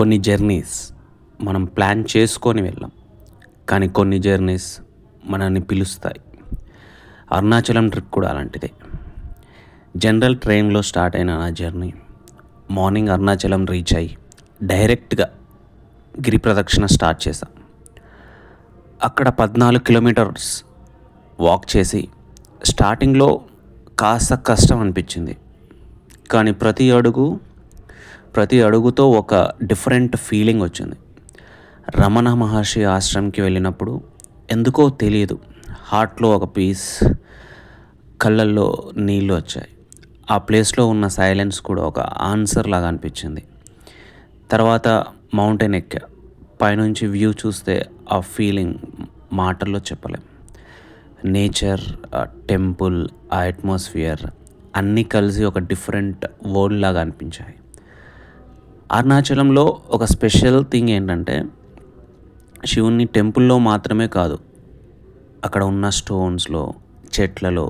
కొన్ని జర్నీస్ మనం ప్లాన్ చేసుకొని వెళ్ళాం, కానీ కొన్ని జర్నీస్ మనల్ని పిలుస్తాయి. అరుణాచలం ట్రిప్ కూడా అలాంటిదే. జనరల్ ట్రైన్లో స్టార్ట్ అయిన నా జర్నీ మార్నింగ్ అరుణాచలం రీచ్ అయ్యి డైరెక్ట్గా గిరి ప్రదక్షిణ స్టార్ట్ చేశా. అక్కడ 14 కిలోమీటర్స్ వాక్ చేసి స్టార్టింగ్లో కాస్త కష్టం అనిపించింది, కానీ ప్రతి అడుగుతో ఒక డిఫరెంట్ ఫీలింగ్ వచ్చింది. రమణ మహర్షి ఆశ్రమంకి వెళ్ళినప్పుడు ఎందుకో తెలియదు, హార్ట్లో ఒక పీస్, కళ్ళల్లో నీళ్ళు వచ్చాయి. ఆ ప్లేస్లో ఉన్న సైలెన్స్ కూడా ఒక ఆన్సర్ లాగా అనిపించింది. తర్వాత మౌంటైన్ ఎక్కా. పైనుంచి వ్యూ చూస్తే ఆ ఫీలింగ్ మాటల్లో చెప్పలేం. నేచర్, టెంపుల్, ఆ అట్మాస్ఫియర్ అన్నీ కలిసి ఒక డిఫరెంట్ వరల్డ్ లాగా అనిపించాయి. అరుణాచలంలో ఒక స్పెషల్ థింగ్ ఏంటంటే, శివుని టెంపుల్లో మాత్రమే కాదు, అక్కడ ఉన్న స్టోన్స్లో, చెట్లలో,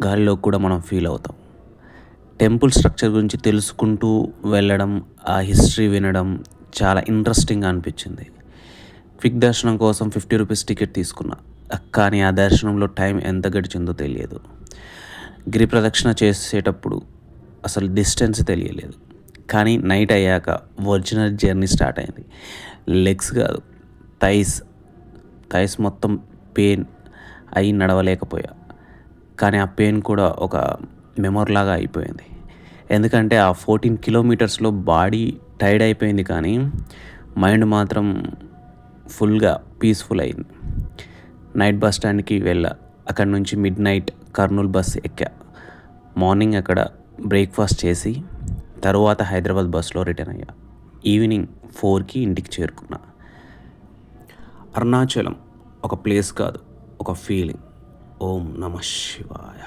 గాలిలో కూడా మనం ఫీల్ అవుతాం. టెంపుల్ స్ట్రక్చర్ గురించి తెలుసుకుంటూ వెళ్ళడం, ఆ హిస్టరీ వినడం చాలా ఇంట్రెస్టింగ్గా అనిపించింది. క్విక్ దర్శనం కోసం 50 రూపీస్ టికెట్ తీసుకున్నా, కానీ ఆ దర్శనంలో టైం ఎంత గడిచిందో తెలియదు. గిరి ప్రదక్షిణ చేసేటప్పుడు అసలు డిస్టెన్స్ తెలియలేదు, కానీ నైట్ అయ్యాక ఒరిజినల్ జర్నీ స్టార్ట్ అయింది. లెగ్స్ కాదు, థైస్ మొత్తం పెయిన్ అయి నడవలేకపోయా, కానీ ఆ పెయిన్ కూడా ఒక మెమొరీ లాగా అయిపోయింది. ఎందుకంటే ఆ 14 కిలోమీటర్స్లో బాడీ టైర్డ్ అయిపోయింది, కానీ మైండ్ మాత్రం ఫుల్గా పీస్ఫుల్ అయింది. నైట్ బస్ స్టాండ్కి వెళ్ళా. అక్కడ నుంచి మిడ్ నైట్ కర్నూలు బస్ ఎక్కా. మార్నింగ్ అక్కడ బ్రేక్ఫాస్ట్ చేసి తరువాత హైదరాబాద్ బస్లో రిటర్న్ అయ్యా. ఈవినింగ్ 4కి ఇంటికి చేరుకున్నా. అరుణాచలం ఒక ప్లేస్ కాదు, ఒక ఫీలింగ్. ఓం నమః శివాయ.